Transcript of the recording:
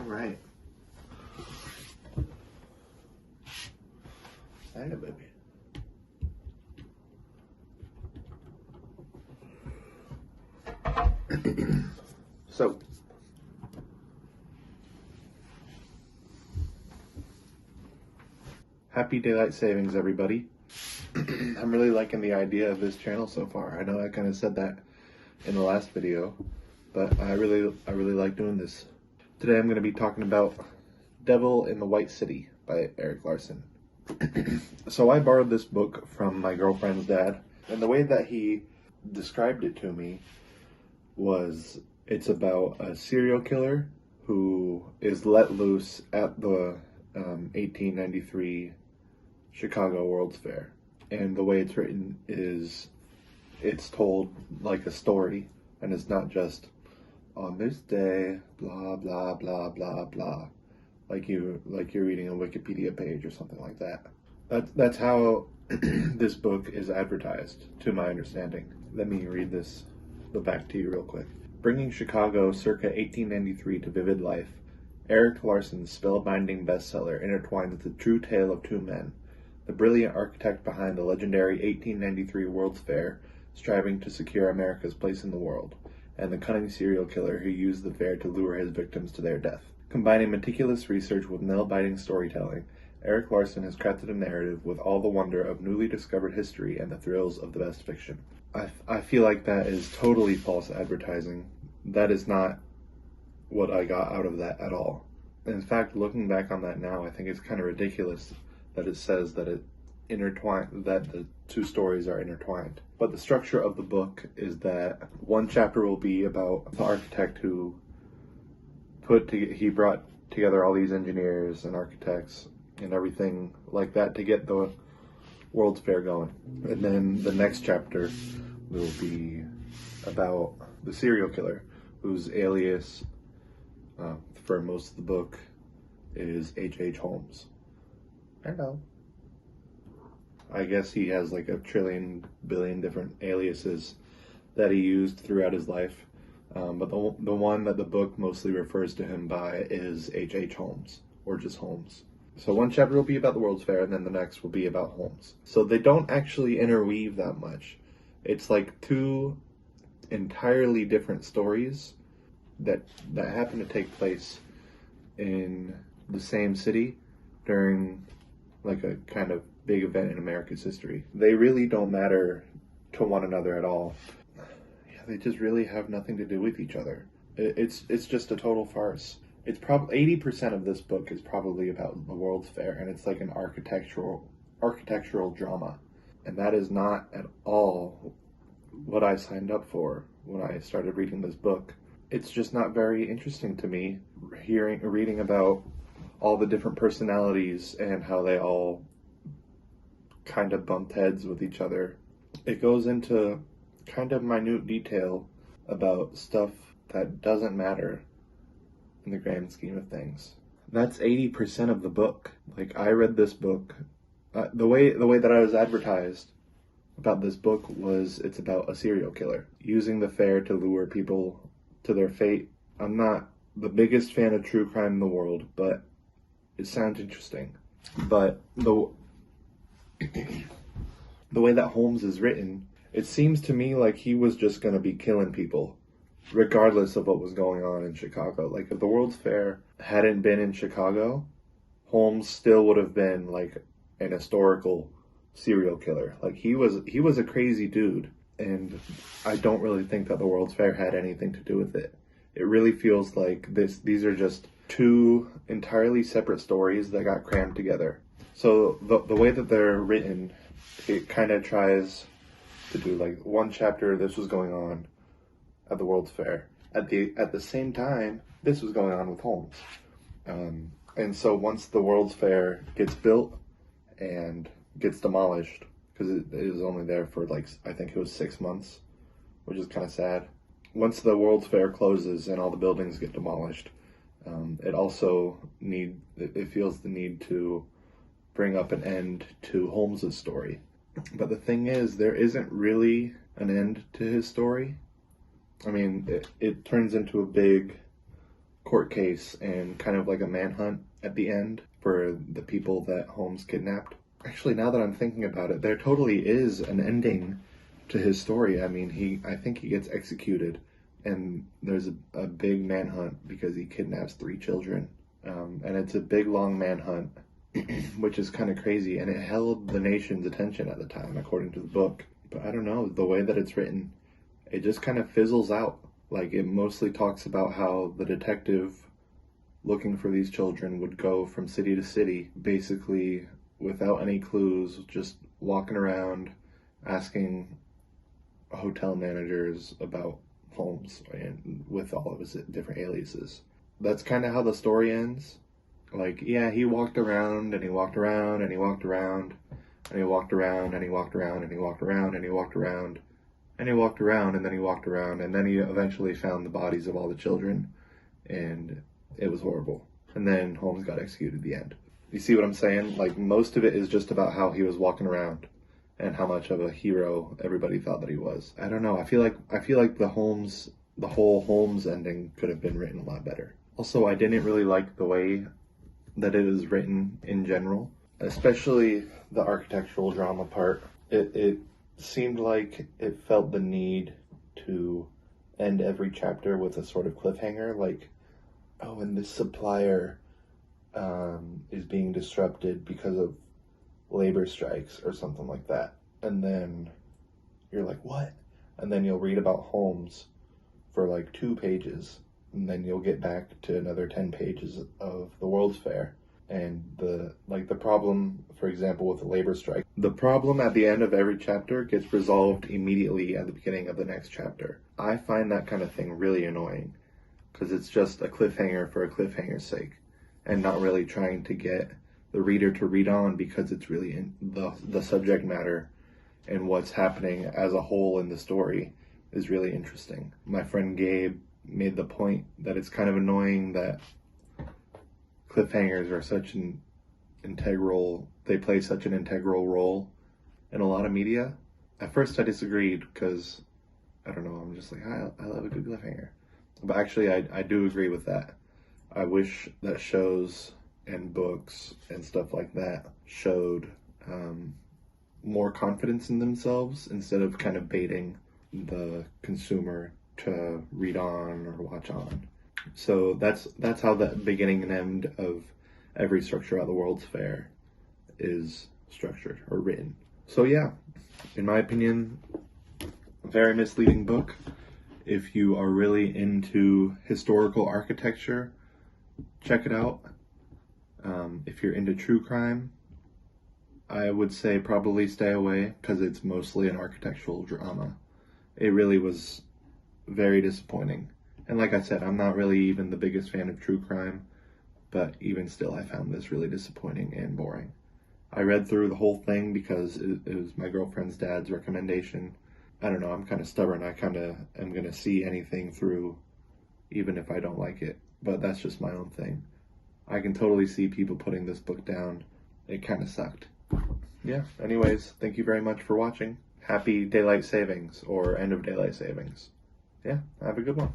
right. Hey, baby. So, happy daylight savings, everybody. I'm really liking the idea of this channel so far. I know I kind of said that in the last video, but I really like doing this. Today I'm going to be talking about Devil in the White City by Erik Larson. So I borrowed this book from my girlfriend's dad, and the way that he described it to me was it's about a serial killer who is let loose at the 1893 Chicago World's Fair. And the way it's written is it's told like a story, and it's not just on this day, blah, blah, blah, blah, blah. Like you're reading a Wikipedia page or something like that. That's how this book is advertised, to my understanding. Let me read the back to you real quick. Bringing Chicago circa 1893 to vivid life, Erik Larson's spellbinding bestseller intertwines the true tale of two men: the brilliant architect behind the legendary 1893 World's Fair, striving to secure America's place in the world, and the cunning serial killer who used the fair to lure his victims to their death. Combining meticulous research with nail-biting storytelling, Erik Larson has crafted a narrative with all the wonder of newly discovered history and the thrills of the best fiction. I feel like that is totally false advertising. That is not what I got out of that at all. In fact, looking back on that now, I think it's kind of ridiculous that it says that that the two stories are intertwined. But the structure of the book is that one chapter will be about the architect who he brought together all these engineers and architects and everything like that to get the World's Fair going. And then the next chapter will be about the serial killer, whose alias for most of the book is H.H. Holmes. Hello. I guess he has like a billion different aliases that he used throughout his life. But the one that the book mostly refers to him by is H.H. Holmes, or just Holmes. So one chapter will be about the World's Fair, and then the next will be about Holmes. So they don't actually interweave that much. It's like two entirely different stories that happen to take place in the same city during like a kind of big event in America's history. They really don't matter to one another at all. Yeah, they just really have nothing to do with each other. It's just a total farce. It's probably 80% of this book is probably about the World's Fair, and it's like an architectural drama. And that is not at all what I signed up for when I started reading this book. It's just not very interesting to me reading about all the different personalities and how they all kind of bumped heads with each other. It goes into kind of minute detail about stuff that doesn't matter in the grand scheme of things. That's 80% of the book. Like, I read this book, the way that I was advertised about this book was it's about a serial killer using the fair to lure people to their fate. I'm not the biggest fan of true crime in the world, but it sounds interesting. But the way that Holmes is written, it seems to me like he was just going to be killing people regardless of what was going on in Chicago. Like, if the World's Fair hadn't been in Chicago, Holmes still would have been like an historical serial killer. Like, he was a crazy dude, and I don't really think that the World's Fair had anything to do with it. It really feels like these are just two entirely separate stories that got crammed together. So the way that they're written, it kind of tries to do like one chapter, this was going on at the World's Fair. At the same time, this was going on with Holmes. And so once the World's Fair gets built and gets demolished, because it was only there for like, I think it was 6 months, which is kind of sad. Once the World's Fair closes and all the buildings get demolished, it feels the need to bring up an end to Holmes's story. But the thing is, there isn't really an end to his story. I mean, it turns into a big court case and kind of like a manhunt at the end for the people that Holmes kidnapped. Actually, now that I'm thinking about it, there totally is an ending to his story. I mean, I think he gets executed, and there's a big manhunt because he kidnaps 3 children. And it's a big, long manhunt, which is kind of crazy, and it held the nation's attention at the time, according to the book. But I don't know, the way that it's written, it just kind of fizzles out. Like, it mostly talks about how the detective looking for these children would go from city to city, basically without any clues, just walking around asking hotel managers about Holmes and with all of his different aliases. That's kind of how the story ends. Like, yeah, he walked around and he walked around and he walked around and he walked around and he walked around and he walked around and he walked around and he walked around and then he walked around and then he eventually found the bodies of all the children, and it was horrible. And then Holmes got executed at the end. You see what I'm saying? Like, most of it is just about how he was walking around and how much of a hero everybody thought that he was. I don't know. I feel like the whole Holmes ending could have been written a lot better. Also, I didn't really like the way that it is written in general, especially the architectural drama part. It seemed like it felt the need to end every chapter with a sort of cliffhanger, like, oh, and this supplier is being disrupted because of labor strikes or something like that. And then you're like, what? And then you'll read about Holmes for like 2 pages, and then you'll get back to another 10 pages of the World's Fair. And the problem, for example, with the labor strike, the problem at the end of every chapter gets resolved immediately at the beginning of the next chapter. I find that kind of thing really annoying, because it's just a cliffhanger for a cliffhanger's sake, and not really trying to get the reader to read on, because it's really in the subject matter and what's happening as a whole in the story is really interesting. My friend Gabe made the point that it's kind of annoying that cliffhangers are such an they play such an integral role in a lot of media. At first I disagreed, because I don't know, I'm just like, I love a good cliffhanger. But actually I do agree with that. I wish that shows and books and stuff like that showed more confidence in themselves, instead of kind of baiting the consumer to read on or watch on. So that's how the beginning and end of every structure at the World's Fair is structured or written. So yeah, in my opinion, a very misleading book. If you are really into historical architecture, check it out. If you're into true crime, I would say probably stay away, because it's mostly an architectural drama. It really was very disappointing. And like I said, I'm not really even the biggest fan of true crime, but even still, I found this really disappointing and boring. I read through the whole thing because it was my girlfriend's dad's recommendation. I don't know, I'm kind of stubborn. I kind of am going to see anything through, even if I don't like it. But that's just my own thing. I can totally see people putting this book down. It kind of sucked. Yeah, anyways, thank you very much for watching. Happy daylight savings, or end of daylight savings. Yeah, have a good one.